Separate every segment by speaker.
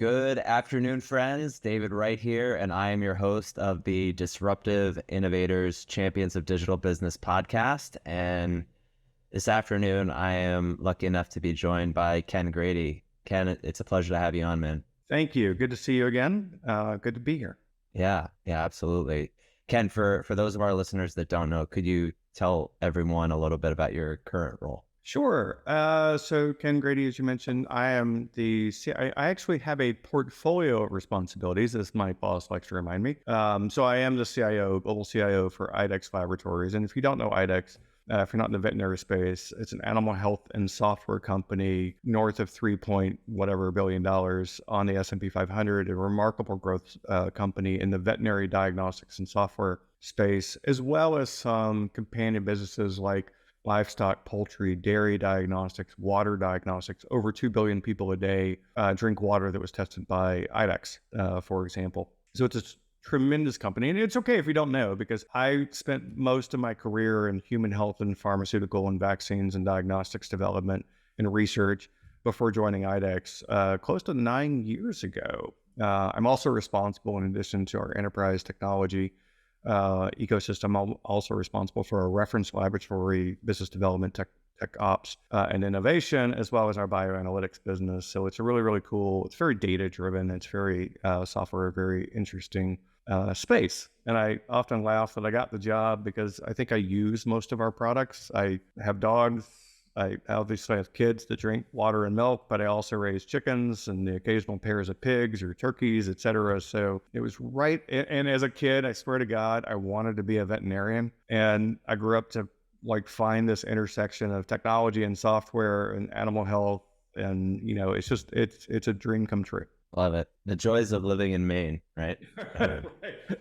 Speaker 1: Good afternoon, friends. David Wright here, and I am your host of the Disruptive Innovators Champions of Digital Business podcast. And this afternoon, I am lucky enough to be joined by Ken Grady. Ken, it's a pleasure to have you on, man.
Speaker 2: Thank you. Good to see you again. Good to be here.
Speaker 1: Yeah, absolutely. Ken, for those of our listeners that don't know, could you tell everyone a little bit about your current role?
Speaker 2: Sure. So Ken Grady, as you mentioned, I am I actually have a portfolio of responsibilities, as my boss likes to remind me. So I am the CIO, global CIO for IDEXX Laboratories. And if you don't know IDEXX, if you're not in the veterinary space, it's an animal health and software company north of 3 whatever billion dollars on the S&P 500, a remarkable growth company in the veterinary diagnostics and software space, as well as some companion businesses like livestock, poultry, dairy diagnostics, water diagnostics. Over 2 billion people a day drink water that was tested by IDEXX, for example. So it's a tremendous company. And it's okay if you don't know, because I spent most of my career in human health and pharmaceutical and vaccines and diagnostics development and research before joining IDEXX close to 9 years ago. I'm also responsible, in addition to our enterprise technology ecosystem, I'm also responsible for our reference laboratory, business development, tech ops, and innovation, as well as our bioanalytics business. So it's a really, really cool, it's very data driven. It's very software, very interesting space. And I often laugh that I got the job because I think I use most of our products. I have dogs. I obviously have kids that drink water and milk, but I also raise chickens and the occasional pairs of pigs or turkeys, et cetera. So it was right. And as a kid, I swear to God, I wanted to be a veterinarian. And I grew up to find this intersection of technology and software and animal health. And, it's a dream come true.
Speaker 1: Love it. The joys of living in Maine, right?
Speaker 2: Right.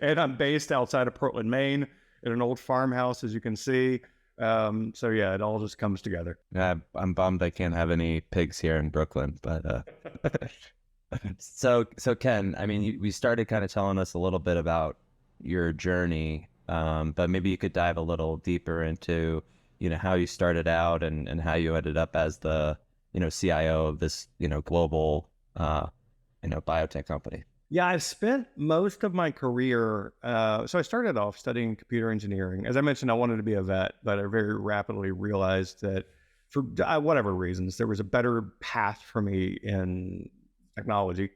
Speaker 2: And I'm based outside of Portland, Maine, in an old farmhouse, as you can see. So yeah, it all just comes together.
Speaker 1: I'm bummed I can't have any pigs here in Brooklyn, but so Ken, I mean, we started kind of telling us a little bit about your journey, but maybe you could dive a little deeper into, how you started out and how you ended up as the, CIO of this, global, biotech company.
Speaker 2: Yeah, I've spent most of my career. So I started off studying computer engineering. As I mentioned, I wanted to be a vet, but I very rapidly realized that for whatever reasons, there was a better path for me in technology.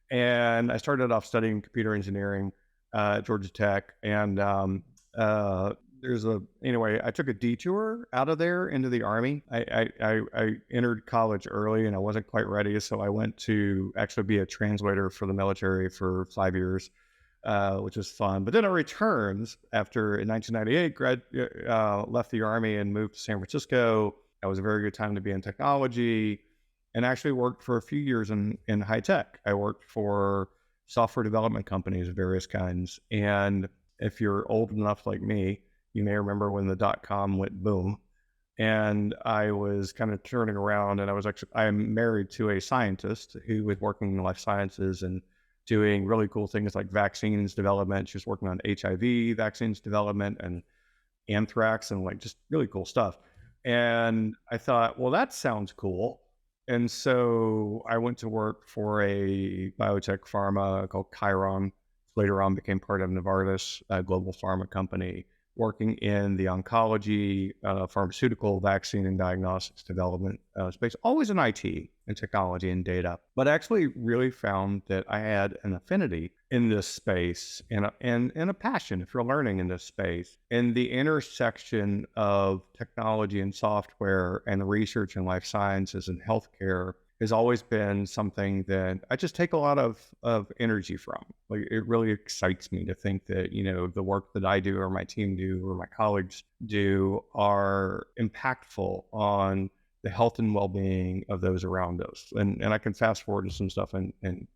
Speaker 2: And I started off studying computer engineering at Georgia Tech. And I took a detour out of there into the Army. I entered college early and I wasn't quite ready. So I went to actually be a translator for the military for 5 years, which was fun. But then I returned after in 1998, left the Army and moved to San Francisco. That was a very good time to be in technology, and actually worked for a few years in high tech. I worked for software development companies of various kinds. And if you're old enough like me, you may remember when the .com went boom, and I was kind of turning around, and I'm married to a scientist who was working in life sciences and doing really cool things like vaccines development. She was working on HIV vaccines development and anthrax and just really cool stuff. And I thought, well, that sounds cool. And so I went to work for a biotech pharma called Chiron. Later on became part of Novartis, a global pharma company, working in the oncology, pharmaceutical, vaccine, and diagnostics development space, always in IT and technology and data. But I actually really found that I had an affinity in this space and a passion for learning in this space. And the intersection of technology and software and research and life sciences and healthcare has always been something that I just take a lot of energy from. It really excites me to think that, the work that I do or my team do or my colleagues do are impactful on the health and well-being of those around us. And I can fast forward to some stuff in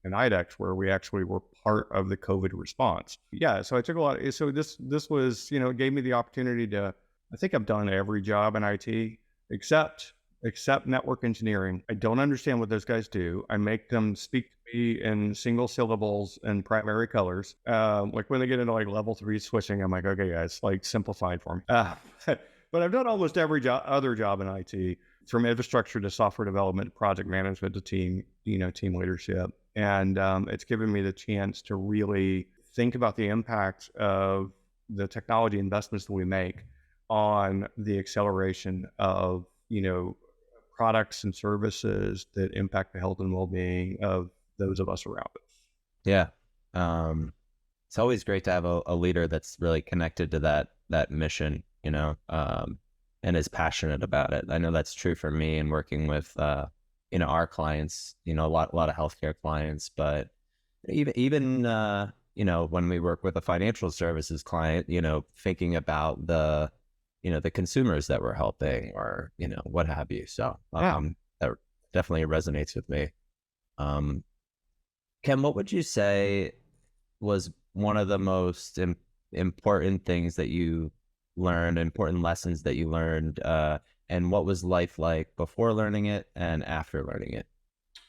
Speaker 2: IDEXX where we actually were part of the COVID response. Yeah, so I took a lot. So this was, it gave me the opportunity to, I think I've done every job in IT except network engineering. I don't understand what those guys do. I make them speak to me in single syllables and primary colors. When they get into level 3 switching, I'm like, okay, guys, simplified for me. But I've done almost every other job in IT, from infrastructure to software development, project management to team leadership. And it's given me the chance to really think about the impact of the technology investments that we make on the acceleration of, products and services that impact the health and well-being of those of us around us.
Speaker 1: Yeah. Um, it's always great to have a leader that's really connected to that mission, and is passionate about it. I know that's true for me in working with our clients, a lot of healthcare clients, but even when we work with a financial services client, thinking about the consumers that we're helping, or what have you. So
Speaker 2: Yeah.
Speaker 1: that definitely resonates with me. Um, Ken, what would you say was one of the most important things that you learned, important lessons that you learned, and what was life like before learning it and after learning it?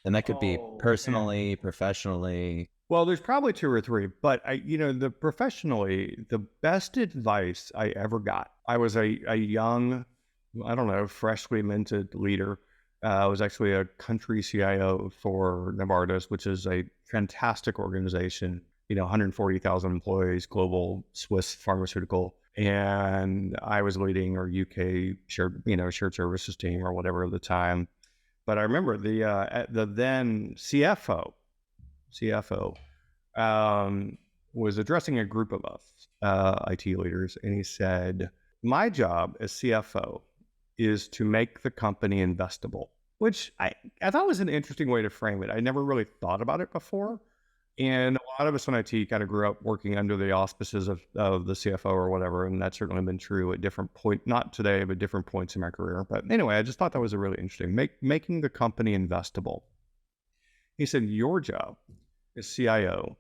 Speaker 1: And that could be
Speaker 2: Oh man.
Speaker 1: personally, professionally.
Speaker 2: Well, there's probably two or three, but the professionally, the best advice I ever got. I was a young, I don't know, freshly minted leader. I was actually a country CIO for Novartis, which is a fantastic organization. 140,000 employees, global Swiss pharmaceutical, and I was leading our UK shared services team or whatever at the time. But I remember the then CFO um, was addressing a group of us, IT leaders, and he said, "My job as CFO is to make the company investable," which I thought was an interesting way to frame it. I never really thought about it before. And a lot of us in IT kind of grew up working under the auspices of the CFO or whatever. And that's certainly been true at different point, not today, but different points in my career. But anyway, I just thought that was a really interesting, making the company investable. He said, your job as CIO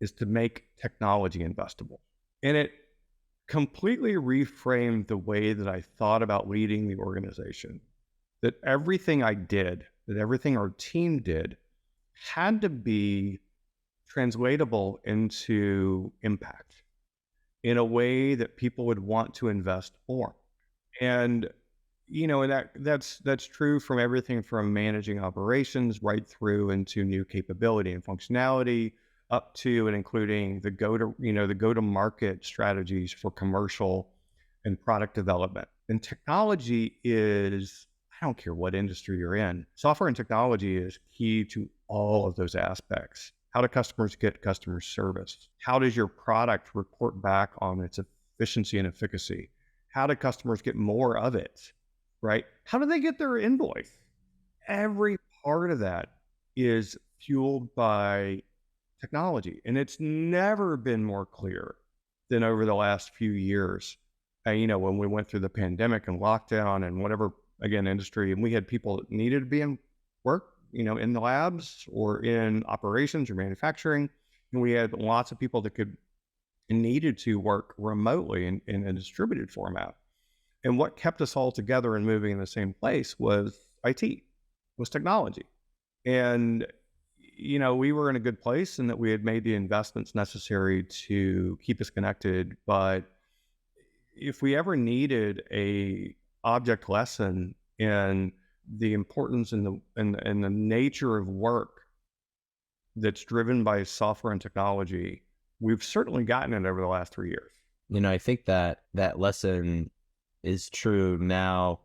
Speaker 2: is to make technology investable. And it completely reframed the way that I thought about leading the organization. That everything I did, that everything our team did, had to be translatable into impact in a way that people would want to invest more. And and that's true from everything from managing operations right through into new capability and functionality, up to and including the go to market strategies for commercial and product development. And technology is, I don't care what industry you're in, software and technology is key to all of those aspects. How do customers get customer service? How does your product report back on its efficiency and efficacy? How do customers get more of it? Right? How do they get their invoice? Every part of that is fueled by technology. And it's never been more clear than over the last few years. When we went through the pandemic and lockdown and whatever, again, industry, and we had people that needed to be in work, in the labs or in operations or manufacturing. And we had lots of people that needed to work remotely in a distributed format. And what kept us all together and moving in the same place was IT, was technology. And, we were in a good place and that we had made the investments necessary to keep us connected. But if we ever needed a object lesson in the importance and the nature of work that's driven by software and technology, we've certainly gotten it over the last 3 years.
Speaker 1: I think that lesson is true now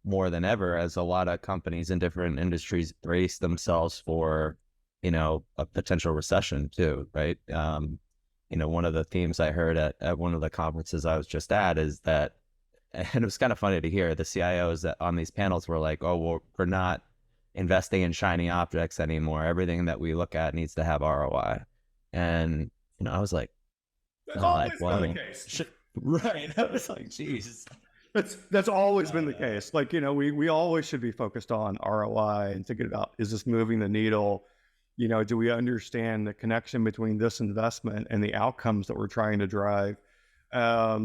Speaker 1: more than ever, as a lot of companies in different industries brace themselves for, a potential recession too, right? One of the themes I heard at one of the conferences I was just at is that, and it was kind of funny to hear the CIOs that on these panels were like, "Oh, well, we're not investing in shiny objects anymore. Everything that we look at needs to have ROI." And I was like,
Speaker 2: That's
Speaker 1: "God,
Speaker 2: always been the
Speaker 1: well,
Speaker 2: case.
Speaker 1: right?" I was like, "Geez."
Speaker 2: That's always been the case. Like, we always should be focused on ROI and thinking about, is this moving the needle? Do we understand the connection between this investment and the outcomes that we're trying to drive? I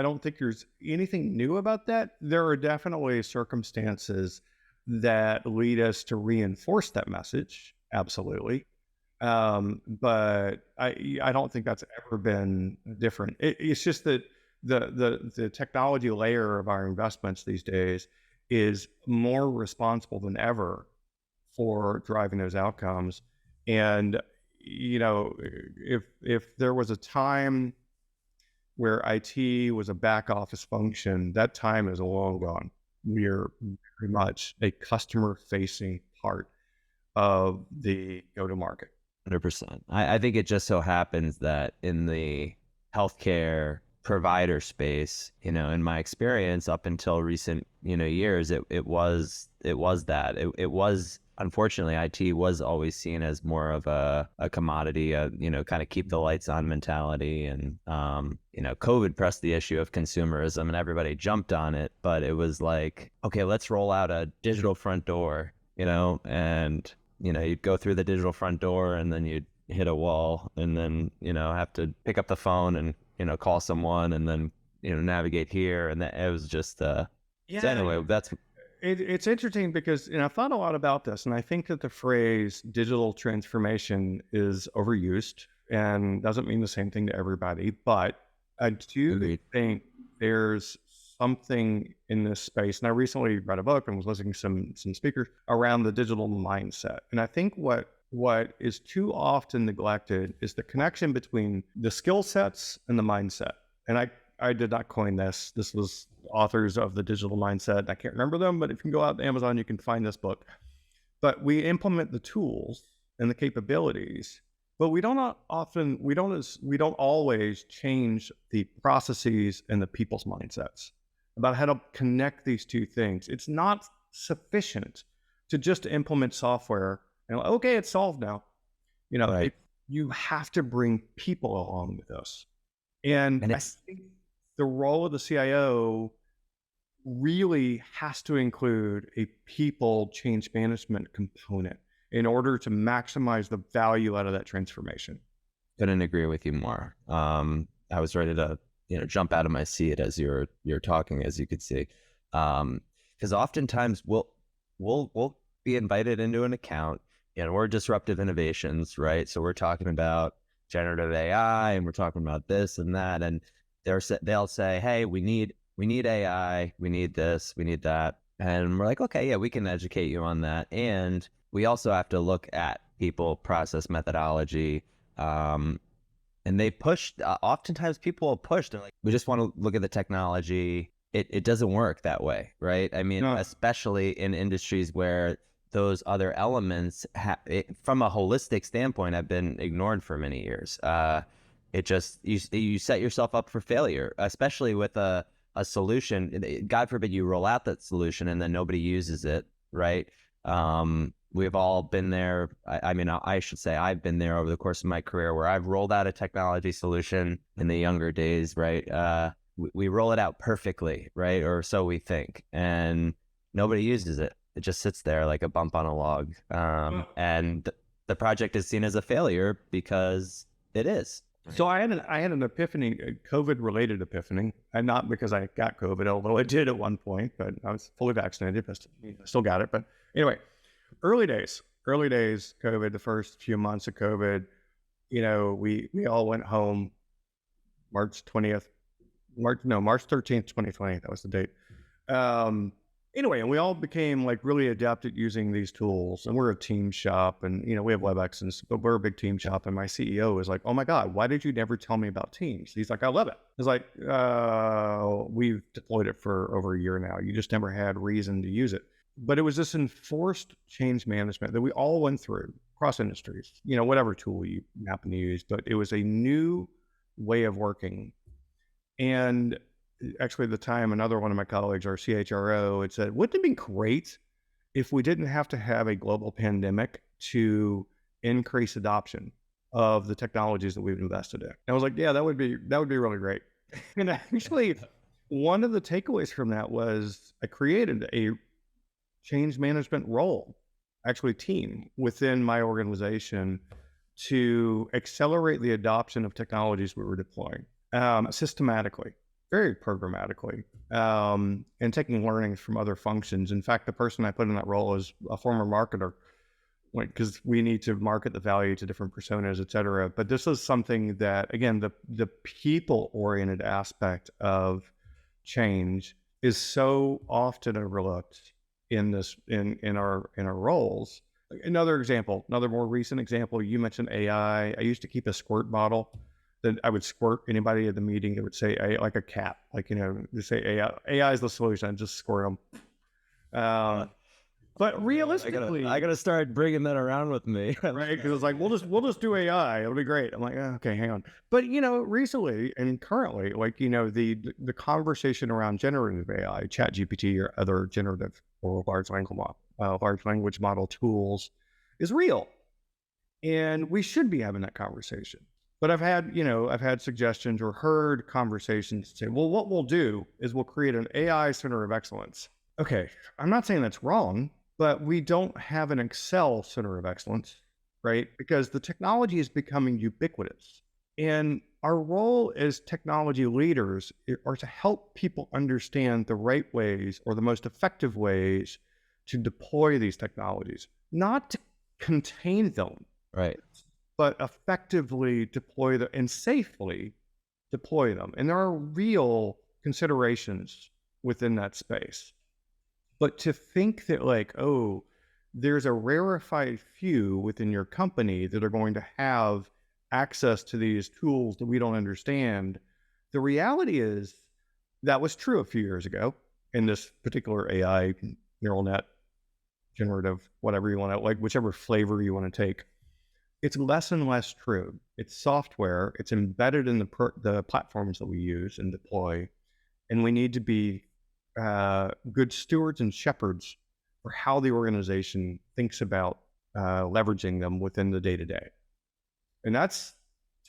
Speaker 2: don't think there's anything new about that. There are definitely circumstances that lead us to reinforce that message. Absolutely. But I don't think that's ever been different. It's just that the technology layer of our investments these days is more responsible than ever for driving those outcomes. And, if there was a time where IT was a back office function, that time is long gone. We are very much a customer facing part of the go to market.
Speaker 1: 100%. I think it just so happens that in the healthcare provider space, in my experience up until recent, years, it was unfortunately IT was always seen as more of a commodity, kind of keep the lights on mentality. And COVID pressed the issue of consumerism and everybody jumped on it, but it was like, okay, let's roll out a digital front door, and you'd go through the digital front door and then you'd hit a wall and then, have to pick up the phone and, call someone and then, navigate here. And that it was just, so
Speaker 2: Yeah,
Speaker 1: anyway, that's
Speaker 2: it's interesting because, I've thought a lot about this, and I think that the phrase digital transformation is overused and doesn't mean the same thing to everybody. But I do
Speaker 1: agreed.
Speaker 2: think there's something in this space. And I recently read a book and was listening to some speakers around the digital mindset. And I think what is too often neglected is the connection between the skill sets and the mindset. And I did not coin this. This was authors of the digital mindset. I can't remember them, but if you can go out to Amazon, you can find this book. But we implement the tools and the capabilities, but we don't always change the processes and the people's mindsets about how to connect these two things. It's not sufficient to just implement software and okay, it's solved now.
Speaker 1: Right.
Speaker 2: You have to bring people along with us. And
Speaker 1: And
Speaker 2: I
Speaker 1: it's,
Speaker 2: think the role of the CIO really has to include a people change management component in order to maximize the value out of that transformation.
Speaker 1: couldn't agree with you more. I was ready to, jump out of my seat as you're talking, as you could see. Because oftentimes we'll be invited into an account, we're Disruptive Innovations, right? So we're talking about generative AI and we're talking about this and that. And they'll say, hey, we need AI, we need this, we need that. And we're like, okay, yeah, we can educate you on that. And we also have to look at people, process, methodology. And they push, oftentimes people will push. They're like, we just want to look at the technology. It doesn't work that way, right? I mean,
Speaker 2: No,
Speaker 1: especially in industries where those other elements, from a holistic standpoint, have been ignored for many years. It just, you set yourself up for failure, especially with a solution. God forbid you roll out that solution and then nobody uses it, right? We've all been there. I mean, I should say I've been there over the course of my career where I've rolled out a technology solution in the younger days, right? We roll it out perfectly, right? Or so we think. And nobody uses it. It just sits there like a bump on a log. And the project is seen as a failure because it is.
Speaker 2: so I had an epiphany, a COVID related epiphany, and not because I got COVID, although I did at one point, but I was fully vaccinated, but still got it. But anyway, early days, COVID, the first few months of COVID, we all went home March 20th, March 13th, 2020. That was the date. Anyway, and we all became like really adept at using these tools. And we're a team shop, and we have WebEx, but we're a big team shop. And my CEO is like, "Oh my God, why did you never tell me about Teams?" He's like, "I love it." It's like, we've deployed it for over a year now. You just never had reason to use it. But it was this enforced change management that we all went through across industries, whatever tool you happen to use. But it was a new way of working. And actually, at the time, another one of my colleagues, our CHRO, had said, wouldn't it be great if we didn't have to have a global pandemic to increase adoption of the technologies that we've invested in? And I was like, yeah, that would be really great. And actually, one of the takeaways from that was I created a change management role, actually team within my organization to accelerate the adoption of technologies we were deploying systematically, very programmatically, and taking learnings from other functions. In fact, the person I put in that role is a former marketer because we need to market the value to different personas, et cetera. But this is something that, again, the people-oriented aspect of change is so often overlooked in our roles Another example, another more recent example, you mentioned AI. I used to keep a squirt bottle that I would squirt anybody at the meeting that would say like a cat, like, they say AI is the solution. I just squirt them.
Speaker 1: Uh,
Speaker 2: But
Speaker 1: I
Speaker 2: realistically,
Speaker 1: gotta start bringing that around with me.
Speaker 2: right? Because it's like we'll just do AI. It'll be great. I'm like, okay, hang on. But recently and currently, like the conversation around generative AI, Chat GPT or other generative or large language model tools is real, and we should be having that conversation. But I've had suggestions or heard conversations say, well, what we'll do is we'll create an AI center of excellence. Okay, I'm not saying that's wrong, but we don't have an Excel center of excellence, right? Because the technology is becoming ubiquitous. And our role as technology leaders are to help people understand the right ways or the most effective ways to deploy these technologies, not to contain them,
Speaker 1: Right.
Speaker 2: but effectively deploy them and safely deploy them. And there are real considerations within that space. But to think that, like, oh, there's a rarefied few within your company that are going to have access to these tools that we don't understand, the reality is that was true a few years ago in this particular AI neural net, generative, whatever you want to, like, whichever flavor you want to take. It's less and less true. It's software. It's embedded in the platforms that we use and deploy, and we need to be good stewards and shepherds for how the organization thinks about leveraging them within the day to day. And that's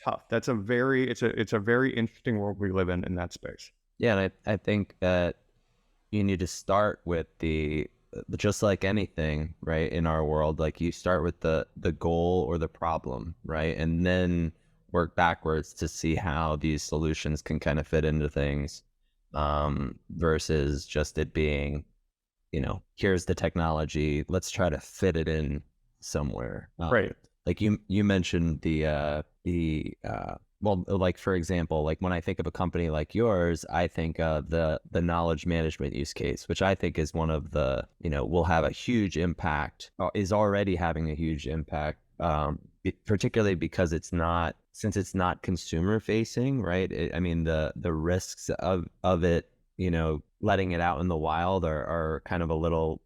Speaker 2: tough. It's a very interesting world we live in that space.
Speaker 1: Yeah, and I think that you need to start with just like anything, right, in our world, like you start with the goal or the problem, right, and then work backwards to see how these solutions can kind of fit into things, versus just it being, here's the technology, let's try to fit it in somewhere.
Speaker 2: Right.
Speaker 1: Like you mentioned well, like for example, like when I think of a company like yours, I think of the knowledge management use case, which I think is one of the, will have a huge impact, is already having a huge impact, particularly because since it's not consumer facing, right? I mean, the risks of it, letting it out in the wild are kind of a little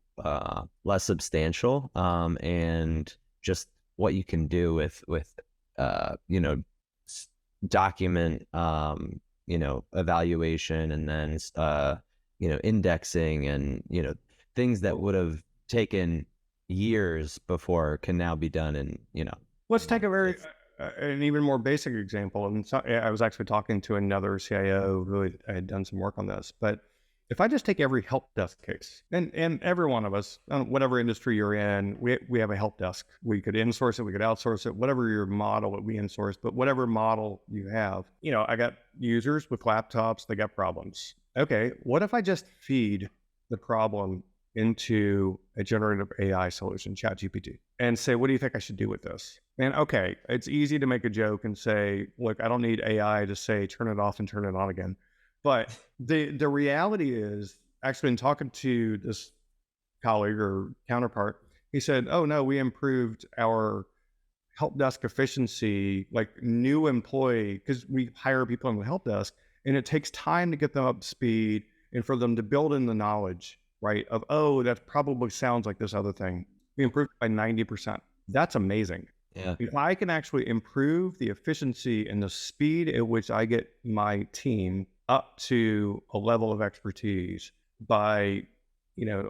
Speaker 1: less substantial, and just what you can do with document, evaluation, and then indexing, and things that would have taken years before can now be done in
Speaker 2: Let's take a very
Speaker 1: it's
Speaker 2: an even more basic example. And so, I was actually talking to another CIO who had done some work on this. But if I just take every help desk case, and every one of us, whatever industry you're in, we have a help desk. We could insource it, we could outsource it, whatever your model that we insource, but whatever model you have, I got users with laptops, they got problems. Okay, what if I just feed the problem into a generative AI solution, ChatGPT, and say, what do you think I should do with this? And okay, it's easy to make a joke and say, look, I don't need AI to say, turn it off and turn it on again. But the reality is, actually, in talking to this colleague or counterpart, he said, oh no, we improved our help desk efficiency, like new employee, because we hire people on the help desk, and it takes time to get them up to speed and for them to build in the knowledge, right? Of, oh, that probably sounds like this other thing. We improved by 90%. That's amazing.
Speaker 1: yeah.
Speaker 2: If I can actually improve the efficiency and the speed at which I get my team up to a level of expertise by,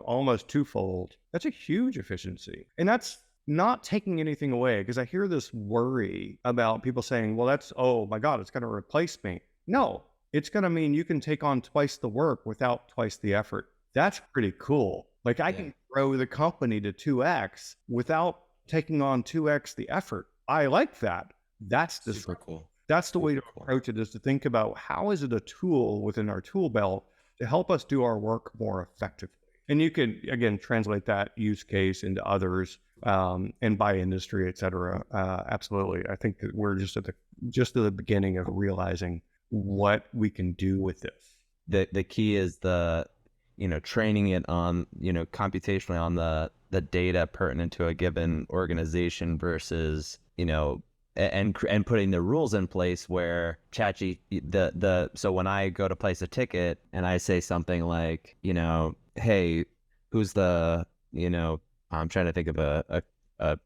Speaker 2: almost twofold, that's a huge efficiency. And that's not taking anything away, because I hear this worry about people saying, well, oh my God, it's going to replace me. No, it's going to mean you can take on twice the work without twice the effort. That's pretty cool. Like I can grow the company to 2x without taking on 2x the effort. I like that. That's the
Speaker 1: Super cool.
Speaker 2: That's the way to
Speaker 1: Super cool.
Speaker 2: approach it, is to think about how is it a tool within our tool belt to help us do our work more effectively. And you can, again, translate that use case into others, and by industry, et cetera. Absolutely. I think that we're just at the beginning of realizing what we can do with this.
Speaker 1: The key is training it on, computationally on the the data pertinent to a given organization versus, and putting the rules in place where so when I go to place a ticket and I say something like, hey, who's the, I'm trying to think of a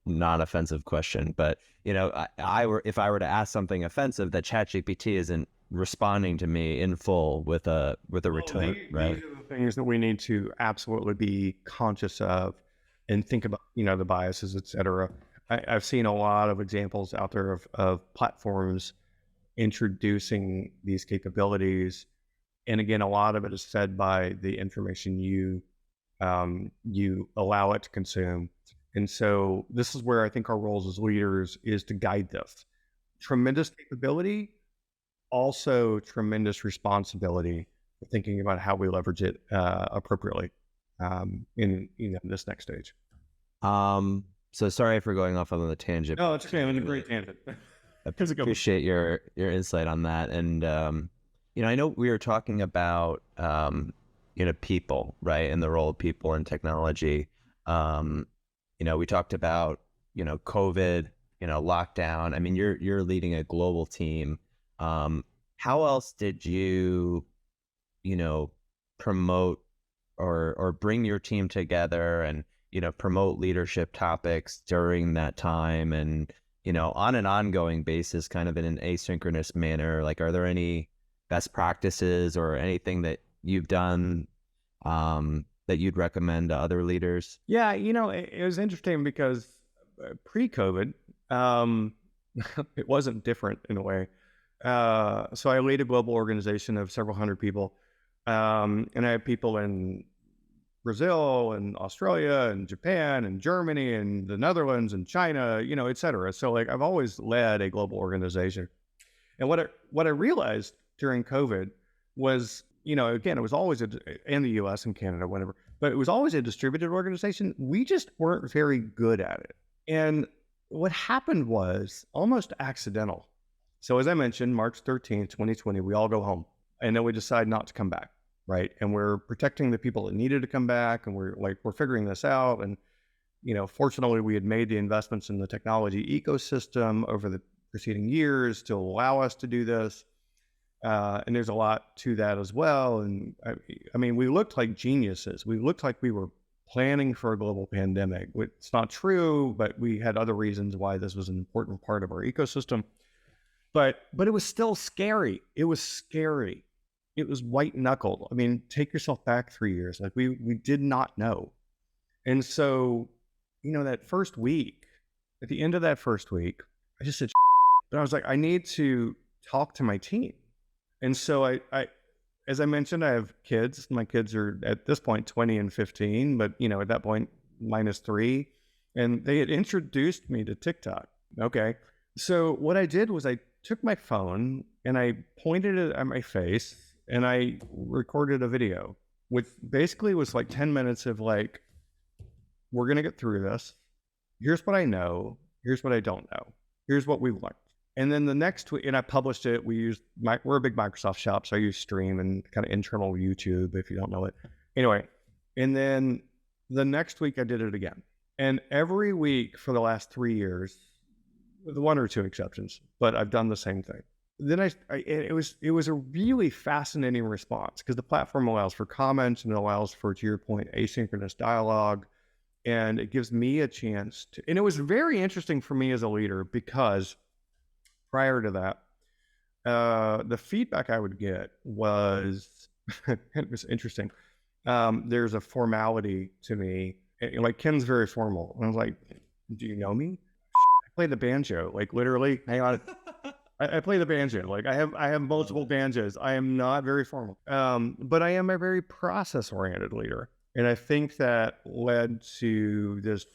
Speaker 1: non-offensive question, but if I were to ask something offensive, that ChatGPT isn't responding to me in full with a return, right?
Speaker 2: These are the things that we need to absolutely be conscious of and think about, the biases, et cetera. I've seen a lot of examples out there of platforms introducing these capabilities. And again, a lot of it is fed by the information you allow it to consume. And so this is where I think our roles as leaders is to guide this. Tremendous capability, also tremendous responsibility for thinking about how we leverage it appropriately in this next stage.
Speaker 1: So sorry for going off on the tangent.
Speaker 2: No, it's okay. It was a great tangent.
Speaker 1: Appreciate your insight on that. And I know we were talking about people, right, and the role of people in technology. We talked about COVID, lockdown. I mean, you're leading a global team. How else did you promote or bring your team together and promote leadership topics during that time, and on an ongoing basis, kind of in an asynchronous manner? Like, are there any best practices or anything that you've done that you'd recommend to other leaders?
Speaker 2: Yeah, it was interesting because pre-COVID, it wasn't different in a way. So I lead a global organization of several hundred people, and I have people in Brazil and Australia and Japan and Germany and the Netherlands and China, et cetera. So like I've always led a global organization. And what I realized during COVID was, again, it was always in the US and Canada, whatever, but it was always a distributed organization. We just weren't very good at it. And what happened was almost accidental. So as I mentioned, March 13th, 2020, we all go home, and then we decide not to come back. Right. And we're protecting the people that needed to come back. And we're figuring this out. And, fortunately, we had made the investments in the technology ecosystem over the preceding years to allow us to do this. And there's a lot to that as well. And I mean, we looked like geniuses. We looked like we were planning for a global pandemic. It's not true, but we had other reasons why this was an important part of our ecosystem. But it was still scary. It was scary. It was white knuckled. I mean, take yourself back 3 years. Like we did not know. And so, that first week, at the end of that first week, I just said, but I was like, I need to talk to my team. And so I, as I mentioned, I have kids. My kids are at this point 20 and 15, but at that point, -3. And they had introduced me to TikTok. Okay. So what I did was I took my phone and I pointed it at my face, and I recorded a video with basically was like 10 minutes of like, we're going to get through this. Here's what I know. Here's what I don't know. Here's what we learned. And then the next week, and I published it. We're a big Microsoft shop, so I use Stream and kind of internal YouTube, if you don't know it. Anyway, and then the next week I did it again. And every week for the last 3 years, with 1 or 2 exceptions, but I've done the same thing. Then it was a really fascinating response because the platform allows for comments and it allows for, to your point, asynchronous dialogue, and it gives me a chance to. And it was very interesting for me as a leader because prior to that, the feedback I would get was it was interesting. There's a formality to me, like Ken's very formal, and I was like, "Do you know me? I play the banjo, like literally. Hang on." I play the banjo. Like I have multiple banjos. I am not very formal, but I am a very process-oriented leader, and I think that led to this,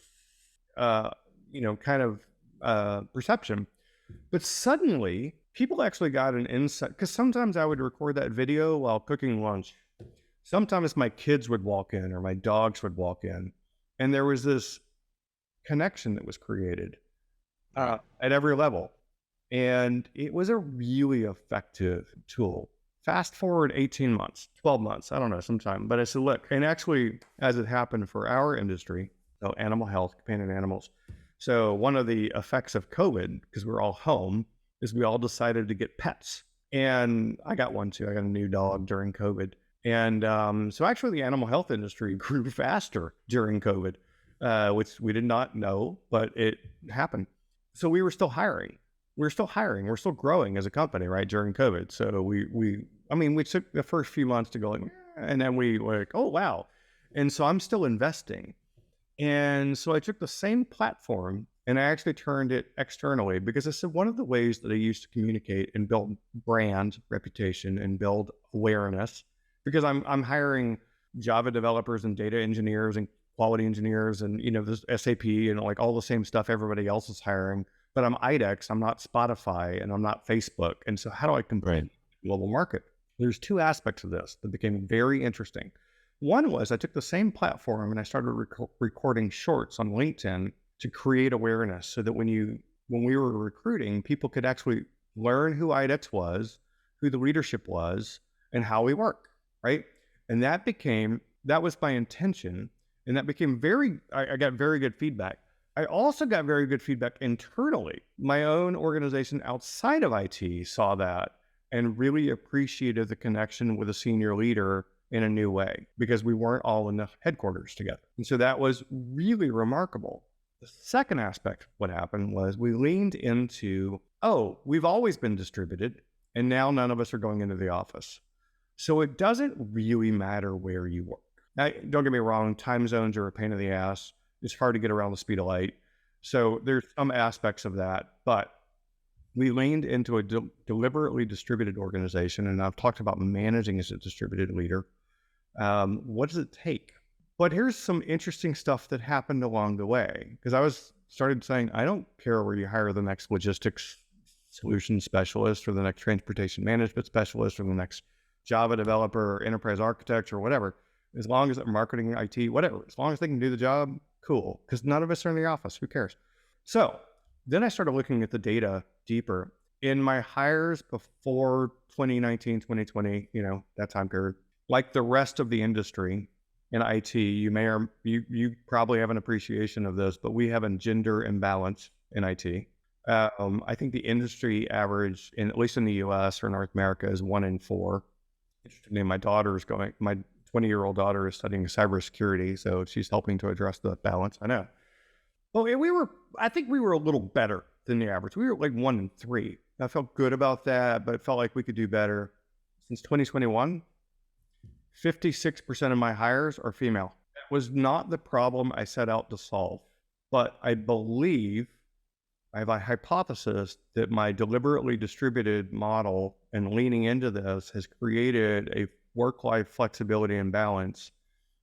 Speaker 2: kind of perception. But suddenly, people actually got an insight because sometimes I would record that video while cooking lunch. Sometimes my kids would walk in or my dogs would walk in, and there was this connection that was created at every level. And it was a really effective tool. Fast forward 18 months, 12 months, I don't know, sometime. But I said, look, and actually, as it happened for our industry, so animal health, companion animals. So one of the effects of COVID, because we're all home, is we all decided to get pets. And I got one too. I got a new dog during COVID. And so actually the animal health industry grew faster during COVID, which we did not know, but it happened. So we were still hiring. We're still hiring. We're still growing as a company, right, during COVID. So we took the first few months to go like, and then we were like, oh, wow. And so I'm still investing. And so I took the same platform and I actually turned it externally because I said one of the ways that I used to communicate and build brand reputation and build awareness, because I'm hiring Java developers and data engineers and quality engineers and, this SAP and like all the same stuff everybody else is hiring. But I'm IDEXX, I'm not Spotify, and I'm not Facebook. And so how do I compete in the global market? There's two aspects of this that became very interesting. One was I took the same platform and I started recording shorts on LinkedIn to create awareness so that when we were recruiting, people could actually learn who IDEXX was, who the leadership was, and how we work, right? And that was my intention. And that became I got very good feedback. I also got very good feedback internally. My own organization outside of IT saw that and really appreciated the connection with a senior leader in a new way because we weren't all in the headquarters together. And so that was really remarkable. The second aspect of what happened was we leaned into, we've always been distributed and now none of us are going into the office. So it doesn't really matter where you work. Now, don't get me wrong, time zones are a pain in the ass. It's hard to get around the speed of light. So there's some aspects of that, but we leaned into a deliberately distributed organization. And I've talked about managing as a distributed leader. What does it take? But here's some interesting stuff that happened along the way. Because I started saying, I don't care where you hire the next logistics solution specialist or the next transportation management specialist or the next Java developer or enterprise architect or whatever. As long as they're marketing, IT, whatever, as long as they can do the job, cool. Because none of us are in the office. Who cares? So then I started looking at the data deeper. In my hires before 2019, 2020, that time period, like the rest of the industry in IT, you probably have an appreciation of this, but we have a gender imbalance in IT. I think the industry average, at least in the US or North America, is 1 in 4. Interestingly, my 20-year-old daughter is studying cybersecurity, so she's helping to address the balance. I know. Well, I think we were a little better than the average. We were like 1 in 3. I felt good about that, but it felt like we could do better. Since 2021, 56% of my hires are female. That was not the problem I set out to solve, but I believe I have a hypothesis that my deliberately distributed model and leaning into this has created a work-life flexibility and balance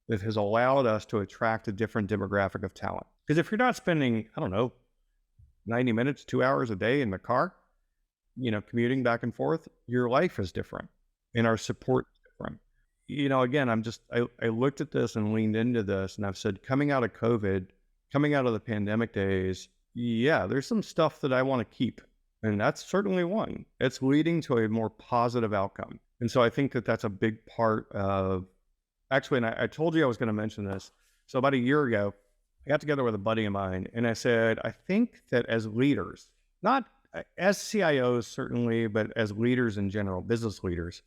Speaker 2: that has allowed us to attract a different demographic of talent. Because if you're not spending, 90 minutes, 2 hours a day in the car, commuting back and forth, your life is different and our support is different. Again, I looked at this and leaned into this and I've said, coming out of COVID, coming out of the pandemic days, there's some stuff that I want to keep. And that's certainly one. It's leading to a more positive outcome. And so I think that that's a big part of, actually, and I told you I was going to mention this. So about a year ago, I got together with a buddy of mine and I said, I think that as leaders, not as CIOs certainly, but as leaders in general, business leaders,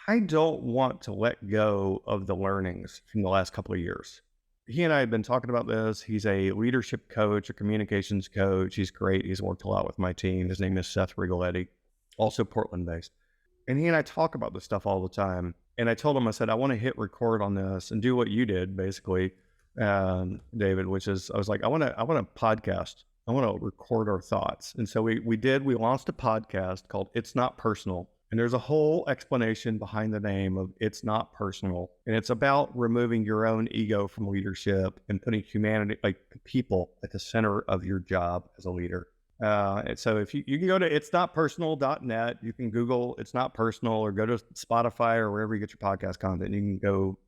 Speaker 2: I don't want to let go of the learnings from the last couple of years. He and I had been talking about this. He's a leadership coach, a communications coach. He's great. He's worked a lot with my team. His name is Seth Rigoletti, also Portland based. And he and I talk about this stuff all the time. And I told him, I said, I want to hit record on this and do what you did, basically, David, which is, I was like, I want to podcast. I want to record our thoughts. And so we launched a podcast called It's Not Personal. And there's a whole explanation behind the name of It's Not Personal. And it's about removing your own ego from leadership and putting humanity, like people, at the center of your job as a leader. And so if you can go to itsnotpersonal.net, you can Google It's Not Personal or go to Spotify or wherever you get your podcast content. You can go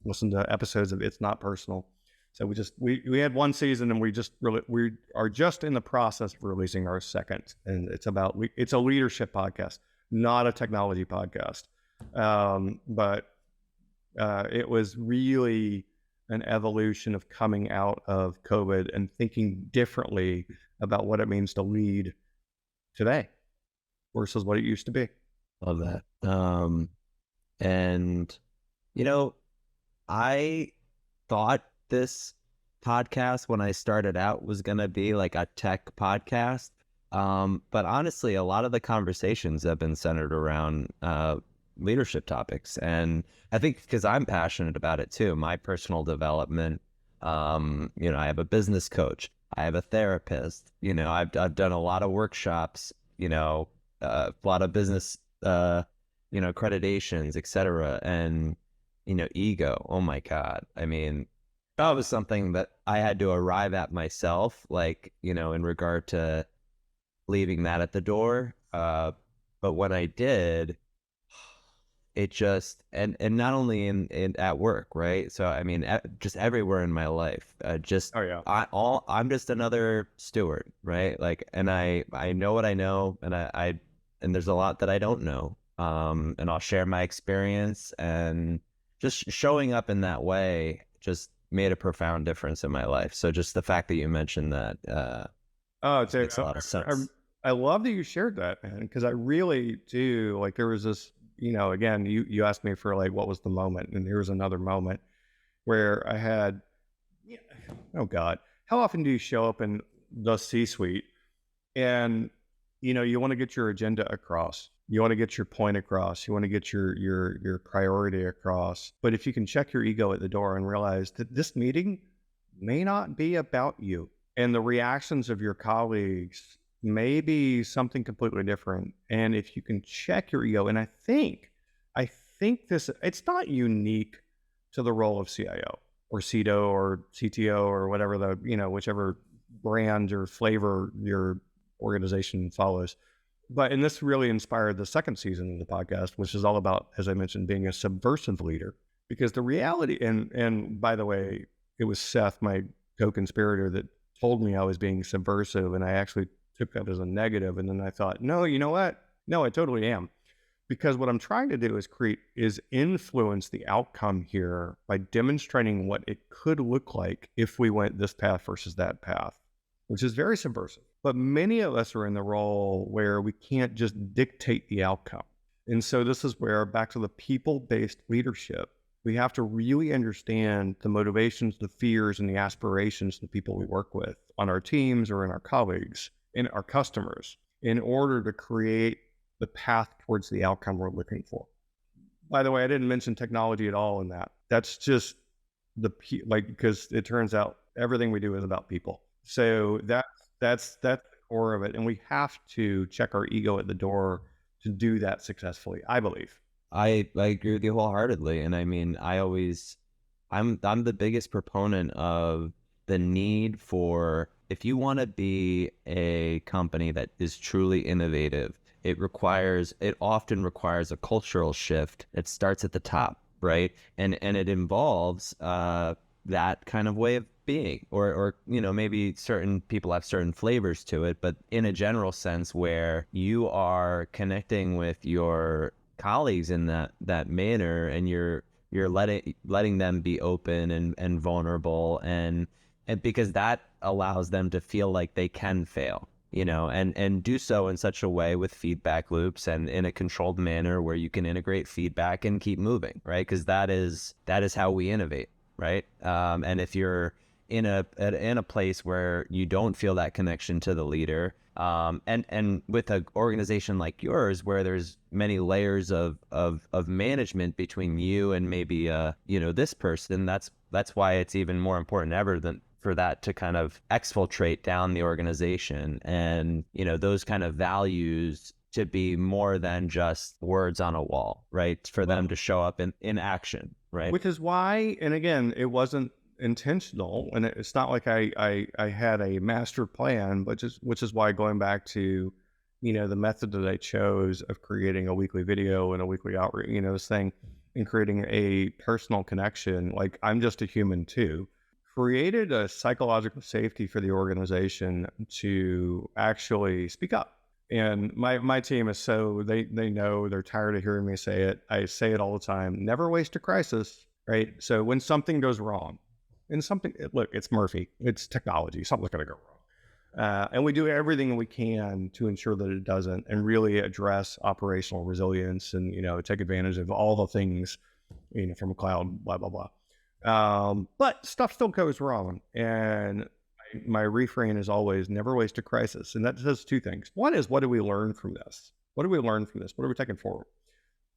Speaker 2: listen to episodes of It's Not Personal. So we had one season and we are just in the process of releasing our second. And it's a leadership podcast, not a technology podcast. But it was really an evolution of coming out of COVID and thinking differently about what it means to lead today versus what it used to be.
Speaker 1: Love that. And you know, I thought this podcast when I started out was going to be like a tech podcast. But honestly, a lot of the conversations have been centered around leadership topics. And I think because I'm passionate about it too, my personal development, I have a business coach, I have a therapist, I've done a lot of workshops, a lot of business, accreditations, et cetera. And ego. Oh my God. I mean, that was something that I had to arrive at myself, like, in regard to leaving that at the door. But when I did, it just, and not only in at work, right? So, I mean, just everywhere in my life,
Speaker 2: Oh yeah.
Speaker 1: I'm just another steward, right? Like, and I know what I know, and and there's a lot that I don't know. And I'll share my experience, and just showing up in that way just made a profound difference in my life. So just the fact that you mentioned that
Speaker 2: Oh, it's
Speaker 1: makes a lot of sense.
Speaker 2: I love that you shared that, man, because I really do. Like, there was this, again, you asked me for like what was the moment, and here was another moment where I had, yeah, oh God, how often do you show up in the C-suite and you want to get your agenda across, you want to get your point across, you want to get your priority across, but if you can check your ego at the door and realize that this meeting may not be about you, and the reactions of your colleagues may be something completely different, and if you can check your ego, and I think this, it's not unique to the role of CIO or CDO or CTO or whatever whichever brand or flavor your organization follows. And this really inspired the second season of the podcast, which is all about, as I mentioned, being a subversive leader. Because the reality, and by the way, it was Seth, my co-conspirator, that told me I was being subversive, and I actually took that as a negative. And then I thought, no, you know what? No, I totally am. Because what I'm trying to do is influence the outcome here by demonstrating what it could look like if we went this path versus that path, which is very subversive. But many of us are in the role where we can't just dictate the outcome. And so this is where, back to the people-based leadership, we have to really understand the motivations, the fears, and the aspirations of the people we work with on our teams or in our colleagues, in our customers, in order to create the path towards the outcome we're looking for. By the way, I didn't mention technology at all in that. That's just because it turns out everything we do is about people. So that's the core of it. And we have to check our ego at the door to do that successfully, I believe.
Speaker 1: I agree with you wholeheartedly. And I mean, I'm the biggest proponent of the need for, if you want to be a company that is truly innovative, it often requires a cultural shift. It starts at the top, right? And it involves that kind of way of being, or maybe certain people have certain flavors to it, but in a general sense, where you are connecting with your colleagues in that manner, and you're letting them be open and vulnerable, and because that allows them to feel like they can fail, and do so in such a way with feedback loops and in a controlled manner where you can integrate feedback and keep moving, right? Because that is how we innovate, right? And if you're in a place where you don't feel that connection to the leader, and with an organization like yours, where there's many layers of management between you and maybe this person, that's why it's even more important ever than for that to kind of exfiltrate down the organization, and those kind of values to be more than just words on a wall, right? For them to show up in action, right?
Speaker 2: Which is why, and again, it wasn't intentional, and it's not like I had a master plan, but which is why, going back to the method that I chose of creating a weekly video and a weekly outreach, this thing, and creating a personal connection, like I'm just a human too, created a psychological safety for the organization to actually speak up. And my team is, so they know, they're tired of hearing me say it. I say it all the time: never waste a crisis, right? So when something goes wrong, And look, it's Murphy, it's technology, something's going to go wrong. And we do everything we can to ensure that it doesn't, and really address operational resilience and, take advantage of all the things, from a cloud, blah, blah, blah. But stuff still goes wrong. And my refrain is always never waste a crisis. And that says two things. One is, what do we learn from this? What do we learn from this? What are we taking forward?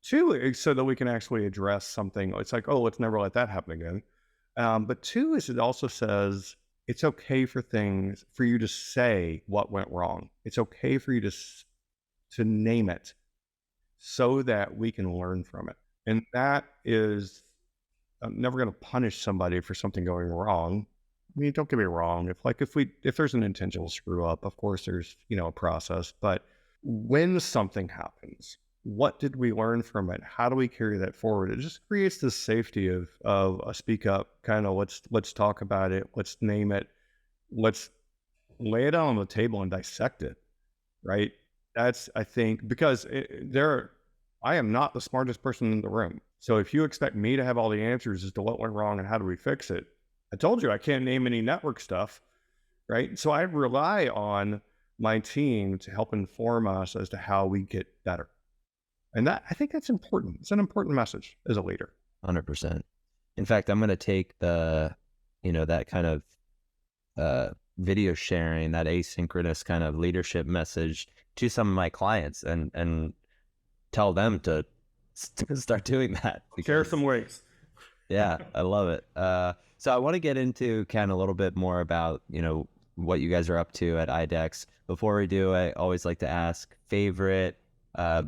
Speaker 2: Two is so that we can actually address something. It's like, oh, let's never let that happen again. But two is, it also says it's okay for you to say what went wrong. It's okay for you to name it so that we can learn from it. And that is, I'm never going to punish somebody for something going wrong. I mean, don't get me wrong. If there's an intentional screw up, of course there's, a process, but when something happens, what did we learn from it? How do we carry that forward? It just creates this safety of a speak up, kind of let's talk about it. Let's name it. Let's lay it out on the table and dissect it. Right. That's, I think, because I am not the smartest person in the room. So if you expect me to have all the answers as to what went wrong and how do we fix it, I told you I can't name any network stuff, right? So I rely on my team to help inform us as to how we get better. And I think that's important. It's an important message as a leader.
Speaker 1: 100%. In fact, I'm going to take that kind of video sharing, that asynchronous kind of leadership message to some of my clients and tell them to start doing that.
Speaker 2: Share some ways.
Speaker 1: Yeah, I love it. So I want to get into Ken a little bit more about, what you guys are up to at IDEXX. Before we do, I always like to ask favorite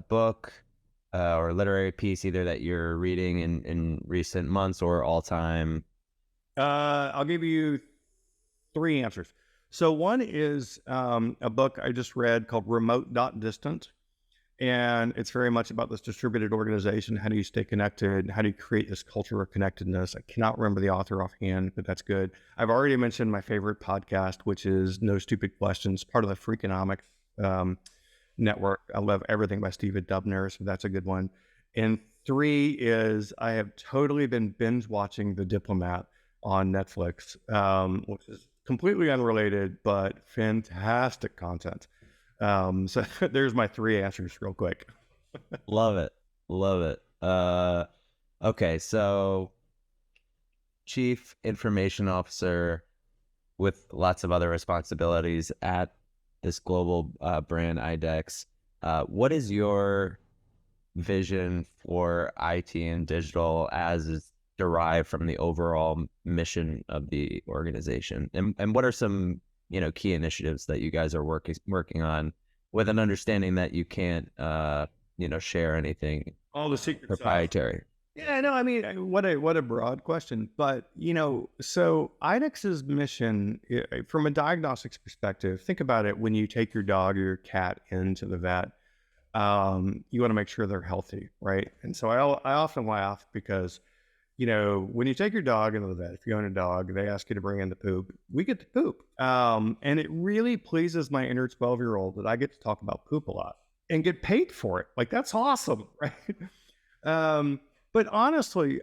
Speaker 1: book or literary piece, either that you're reading in recent months or all time.
Speaker 2: I'll give you 3 answers. So one is a book I just read called Remote Not Distant. And it's very much about this distributed organization. How do you stay connected? How do you create this culture of connectedness? I cannot remember the author offhand, but that's good. I've already mentioned my favorite podcast, which is No Stupid Questions, part of the Freakonomics network. I love everything by Stephen Dubner, so that's a good one. And 3 is I have totally been binge watching The Diplomat on Netflix, which is completely unrelated, but fantastic content. So there's my 3 answers real quick.
Speaker 1: Love it. Okay. So Chief Information Officer with lots of other responsibilities at this global brand IDEXX. What is your vision for IT and digital as is derived from the overall mission of the organization? And what are some key initiatives that you guys are working on, with an understanding that you can't, share anything
Speaker 2: All the secret
Speaker 1: proprietary?
Speaker 2: Stuff. Yeah, no, I mean, what a broad question, but so IDEXX's mission from a diagnostics perspective, think about it. When you take your dog or your cat into the vet, you want to make sure they're healthy, right? And so I often laugh because when you take your dog into the vet, if you own a dog, they ask you to bring in the poop. We get to poop. And it really pleases my inner 12-year-old that I get to talk about poop a lot and get paid for it. Like, that's awesome, right? But honestly,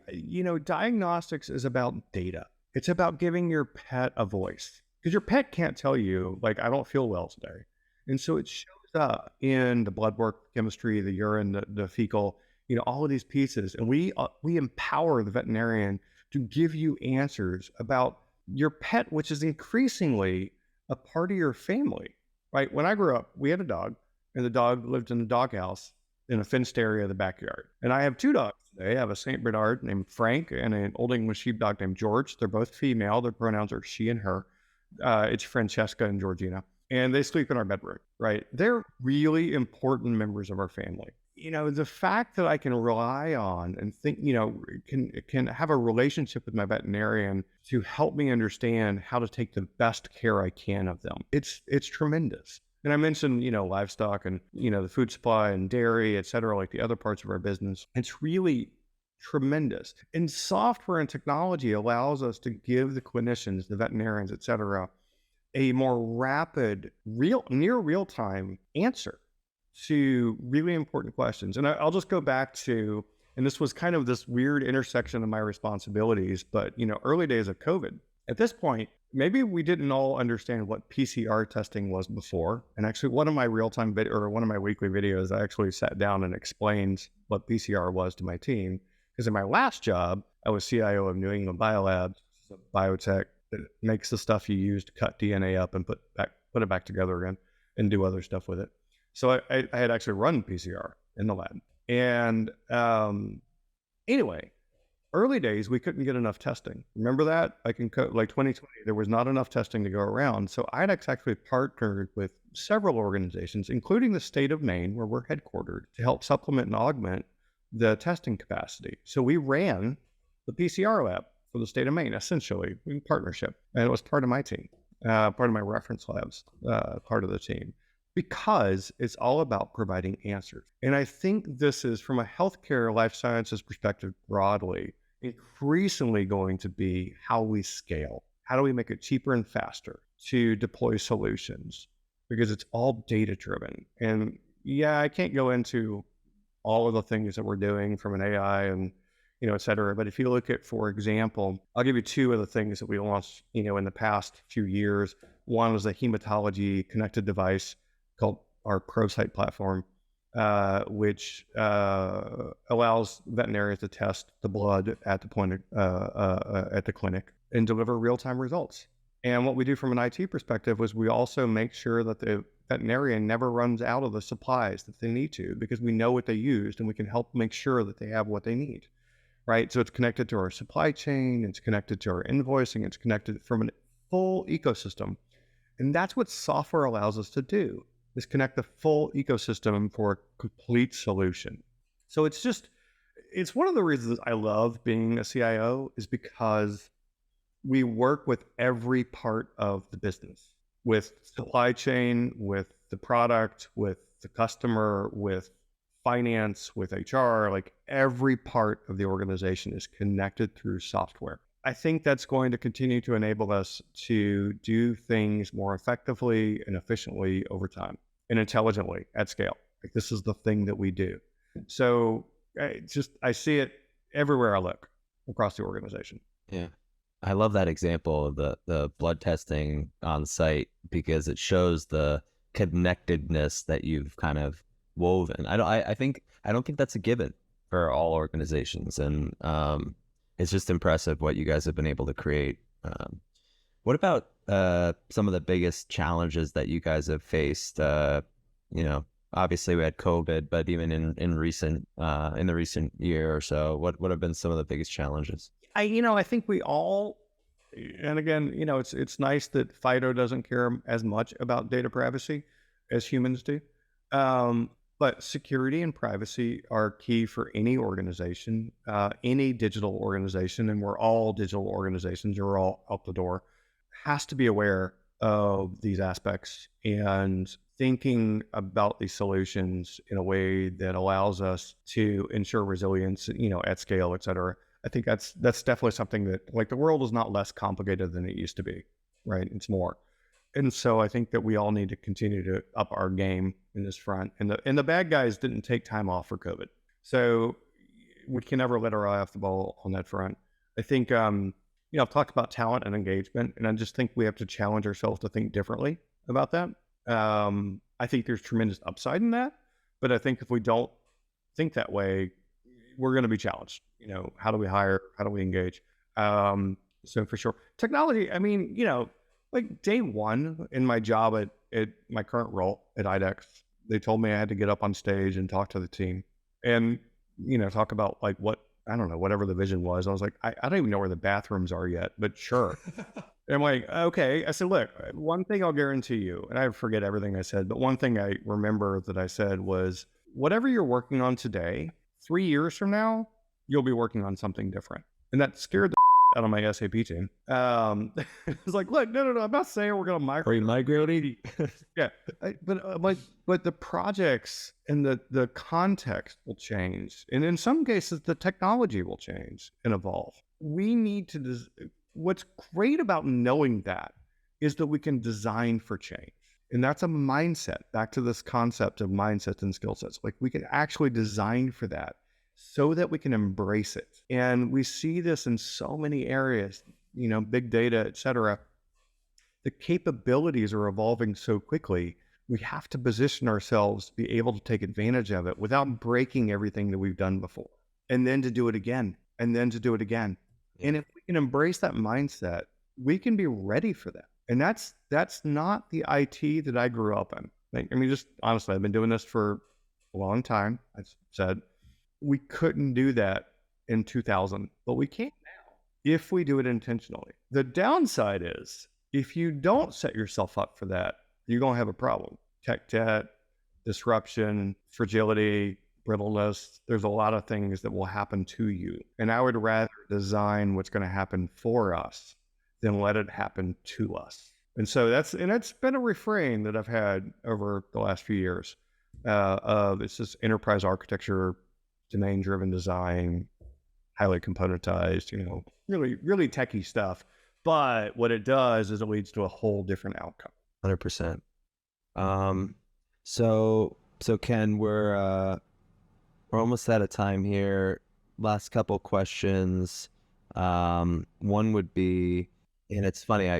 Speaker 2: diagnostics is about data. It's about giving your pet a voice, because your pet can't tell you, like, I don't feel well today. And so it shows up in the blood work, chemistry, the urine, the fecal, all of these pieces. And we empower the veterinarian to give you answers about your pet, which is increasingly a part of your family, right? When I grew up, we had a dog, and the dog lived in the doghouse in a fenced area of the backyard. And I have 2 dogs today. I have a St. Bernard named Frank and an Old English Sheepdog named George. They're both female. Their pronouns are she and her. It's Francesca and Georgina. And they sleep in our bedroom, right? They're really important members of our family. The fact that I can rely on and think, can have a relationship with my veterinarian to help me understand how to take the best care I can of them. It's tremendous. And I mentioned, livestock and, the food supply and dairy, et cetera, like the other parts of our business. It's really tremendous. And software and technology allows us to give the clinicians, the veterinarians, et cetera, a more rapid, near real-time answer to really important questions. And I'll just go back to And this was kind of this weird intersection of my responsibilities. But, early days of COVID, at this point, maybe we didn't all understand what PCR testing was before. And actually, one of my real-time or one of my weekly videos, I actually sat down and explained what PCR was to my team. Because in my last job, I was CIO of New England Biolabs, which is a biotech that makes the stuff you use to cut DNA up and put it back together again and do other stuff with it. So I had actually run PCR in the lab. And anyway, early days, we couldn't get enough testing. Remember that? Like 2020, there was not enough testing to go around. So IDEXX actually partnered with several organizations, including the state of Maine, where we're headquartered, to help supplement and augment the testing capacity. So we ran the PCR lab for the state of Maine, essentially, in partnership. And it was part of my team, part of my reference labs, part of the team, because it's all about providing answers. And I think this is, from a healthcare life sciences perspective broadly, increasingly going to be how we scale. How do we make it cheaper and faster to deploy solutions? Because it's all data driven. And yeah, I can't go into all of the things that we're doing from an AI and, et cetera. But if you look at, for example, I'll give you two of the things that we launched, in the past few years. One was a hematology connected device called our ProSite platform, which allows veterinarians to test the blood at the point at the clinic and deliver real-time results. And what we do from an IT perspective was we also make sure that the veterinarian never runs out of the supplies that they need to, because we know what they used and we can help make sure that they have what they need, right? So it's connected to our supply chain, it's connected to our invoicing, it's connected from a full ecosystem. And that's what software allows us to do, is connect the full ecosystem for a complete solution. So it's one of the reasons I love being a CIO, is because we work with every part of the business, with supply chain, with the product, with the customer, with finance, with HR. Like, every part of the organization is connected through software. I think that's going to continue to enable us to do things more effectively and efficiently over time, and intelligently at scale. Like, this is the thing that we do. So I see it everywhere I look across the organization.
Speaker 1: Yeah. I love that example of the blood testing on site, because it shows the connectedness that you've kind of woven. I don't think that's a given for all organizations. And it's just impressive what you guys have been able to create. What about some of the biggest challenges that you guys have faced? Obviously we had COVID, but even in the recent year or so, what have been some of the biggest challenges?
Speaker 2: I think we all, and again, it's nice that Fido doesn't care as much about data privacy as humans do. But security and privacy are key for any organization, any digital organization, and we're all digital organizations, you're all out the door, has to be aware of these aspects and thinking about these solutions in a way that allows us to ensure resilience, at scale, et cetera. I think that's definitely something that, like, the world is not less complicated than it used to be, right? It's more. And so I think that we all need to continue to up our game in this front. And the bad guys didn't take time off for COVID. So we can never let our eye off the ball on that front. I think, I've talked about talent and engagement, and I just think we have to challenge ourselves to think differently about that. I think there's tremendous upside in that, but I think if we don't think that way, we're going to be challenged. How do we hire? How do we engage? So for sure. Technology, like day one in my job at my current role at IDEXX, they told me I had to get up on stage and talk to the team and, talk about like whatever the vision was. I was like, I don't even know where the bathrooms are yet, but sure. And I'm like, okay. I said, look, one thing I'll guarantee you, and I forget everything I said, but one thing I remember that I said was, whatever you're working on today, 3 years from now, you'll be working on something different. And that scared the out of my SAP team. It was like, look, no, I'm not saying we're going to migrate.
Speaker 1: Are you migrating?
Speaker 2: Yeah. But the projects and the context will change. And in some cases, the technology will change and evolve. We need to, what's great about knowing that is that we can design for change. And that's a mindset, back to this concept of mindsets and skill sets. Like, we can actually design for that. so that we can embrace it. And we see this in so many areas, big data, et cetera. The capabilities are evolving so quickly. We have to position ourselves to be able to take advantage of it without breaking everything that we've done before, and then to do it again, and then to do it again.
Speaker 1: Yeah.
Speaker 2: And if we can embrace that mindset, we can be ready for that. And that's not the IT that I grew up in. Like, I mean, just honestly, I've been doing this for a long time. I said we couldn't do that in 2000, but we can now if we do it intentionally. The downside is if you don't set yourself up for that, you're going to have a problem. Tech debt, disruption, fragility, brittleness. There's a lot of things that will happen to you. And I would rather design what's going to happen for us than let it happen to us. And so that's been a refrain that I've had over the last few years. Of it's just enterprise architecture, domain-driven design, highly componentized, really, really techie stuff. But what it does is it leads to a whole different outcome.
Speaker 1: 100%. So Ken, we're almost out of time here. Last couple questions. One would be, and it's funny, I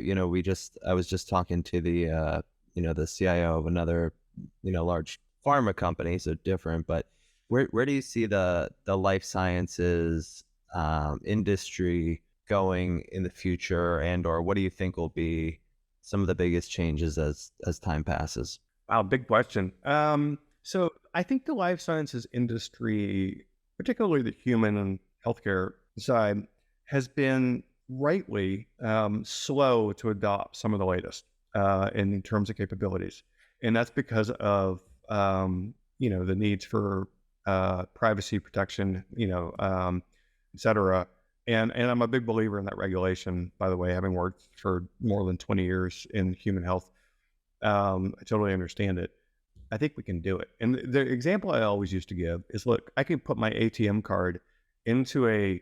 Speaker 1: was just talking to the the CIO of another, large pharma company, so different, but where do you see the life sciences industry going in the future, and or what do you think will be some of the biggest changes as time passes?
Speaker 2: Wow, big question. So I think the life sciences industry, particularly the human and healthcare side, has been rightly slow to adopt some of the latest in terms of capabilities, and that's because of the needs for privacy protection, et cetera. And I'm a big believer in that regulation, by the way, having worked for more than 20 years in human health. I totally understand it. I think we can do it. And the example I always used to give is, look, I can put my ATM card into a,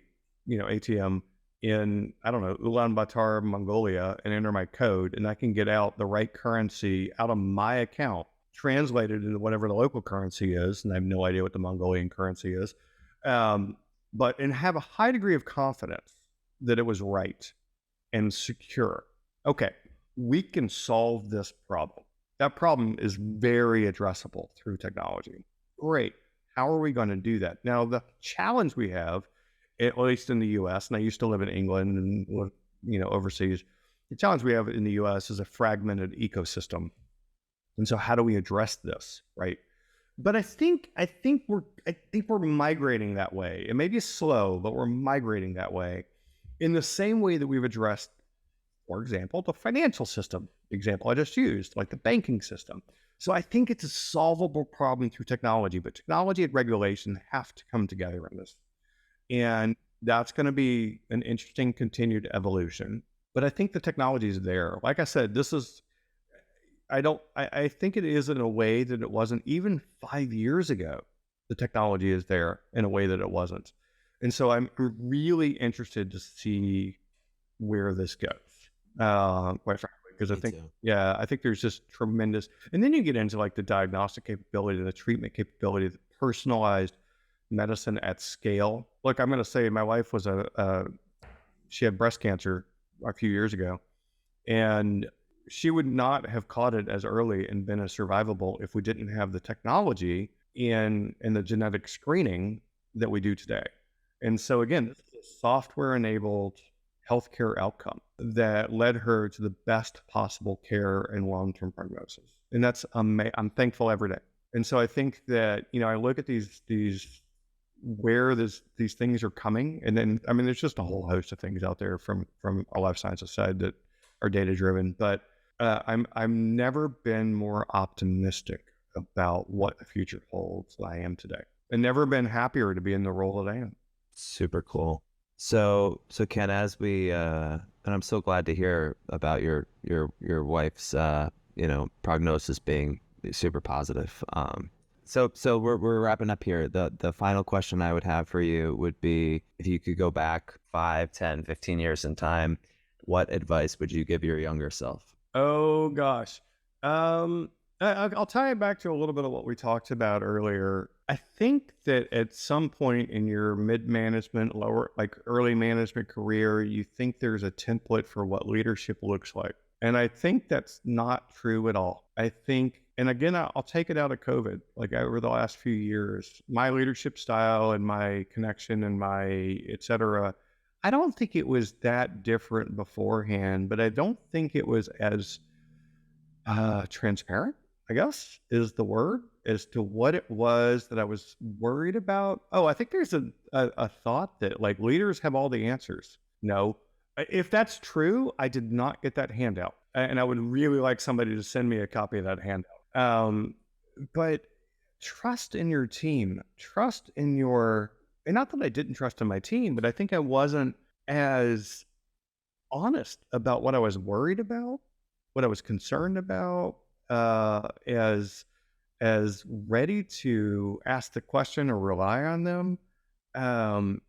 Speaker 2: ATM in, I don't know, Ulaanbaatar, Mongolia, and enter my code, and I can get out the right currency out of my account, translated into whatever the local currency is, and I have no idea what the Mongolian currency is. And have a high degree of confidence that it was right and secure. Okay, we can solve this problem. That problem is very addressable through technology. Great. How are we going to do that? Now, the challenge we have, at least in the US, and I used to live in England and overseas, the challenge we have in the US is a fragmented ecosystem. And so how do we address this, right? But I think we're migrating that way. It may be slow, but we're migrating that way in the same way that we've addressed, for example, the financial system example I just used, like the banking system. So I think it's a solvable problem through technology, but technology and regulation have to come together in this. And that's going to be an interesting continued evolution. But I think the technology is there. Like I said, I think it is in a way that it wasn't even 5 years ago. The technology is there in a way that it wasn't. And so I'm really interested to see where this goes, quite frankly, because I think, I think there's just tremendous, and then you get into like the diagnostic capability, the treatment capability, the personalized medicine at scale. Look, I'm going to say my wife was she had breast cancer a few years ago, and she would not have caught it as early and been as survivable if we didn't have the technology in the genetic screening that we do today. And so again, this is a software-enabled healthcare outcome that led her to the best possible care and long-term prognosis. And that's I'm thankful every day. And so I think that, I look at these where these things are coming, and then I mean there's just a whole host of things out there from a life sciences side that are data driven, but I've never been more optimistic about what the future holds than I am today, and never been happier to be in the role that I am.
Speaker 1: Super cool. So Ken, as we and I'm so glad to hear about your wife's prognosis being super positive. So we're wrapping up here. The final question I would have for you would be, if you could go back 5, 10, 15 years in time, what advice would you give your younger self?
Speaker 2: Oh gosh. I'll tie it back to a little bit of what we talked about earlier. I think that at some point in your mid management, lower, like early management career, you think there's a template for what leadership looks like. And I think that's not true at all. I think, and again, I'll take it out of COVID. Like over the last few years, my leadership style and my connection and my et cetera, I don't think it was that different beforehand, but I don't think it was as transparent, I guess, is the word as to what it was that I was worried about. Oh, I think there's a thought that like leaders have all the answers. No, if that's true, I did not get that handout, and I would really like somebody to send me a copy of that handout. But trust in your team, trust in your, and not that I didn't trust in my team, but I think I wasn't as honest about what I was worried about, what I was concerned about, as ready to ask the question or rely on them.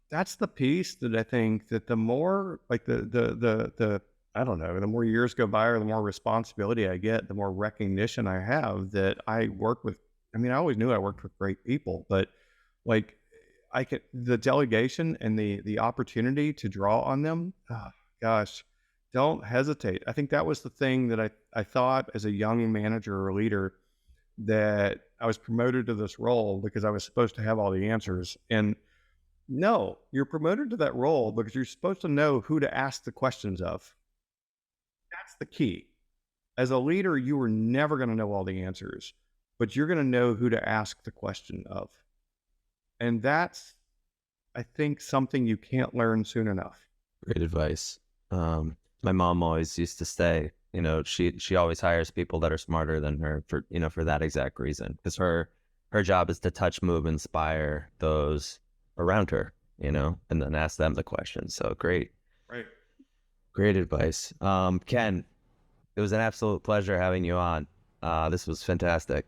Speaker 2: That's the piece that I think that the more like the I don't know, the more years go by or the more responsibility I get, the more recognition I have that I work with. I mean, I always knew I worked with great people, but like I could the delegation and the opportunity to draw on them. Oh, gosh, don't hesitate. I think that was the thing that I thought as a young manager or leader that I was promoted to this role because I was supposed to have all the answers. And no, you're promoted to that role because you're supposed to know who to ask the questions of. That's the key. As a leader, you are never going to know all the answers, but you're going to know who to ask the question of. And that's, I think, something you can't learn soon enough.
Speaker 1: Great advice. My mom always used to say, she always hires people that are smarter than her for that exact reason, because her job is to touch, move, inspire those around her, and then ask them the questions. So
Speaker 2: Right.
Speaker 1: great advice. Ken, it was an absolute pleasure having you on. This was fantastic.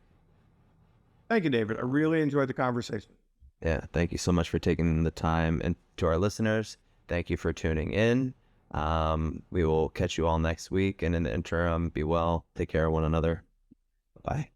Speaker 2: Thank you, David. I really enjoyed the conversation.
Speaker 1: Yeah, thank you so much for taking the time. And to our listeners, thank you for tuning in. We will catch you all next week. And in the interim, be well, take care of one another. Bye.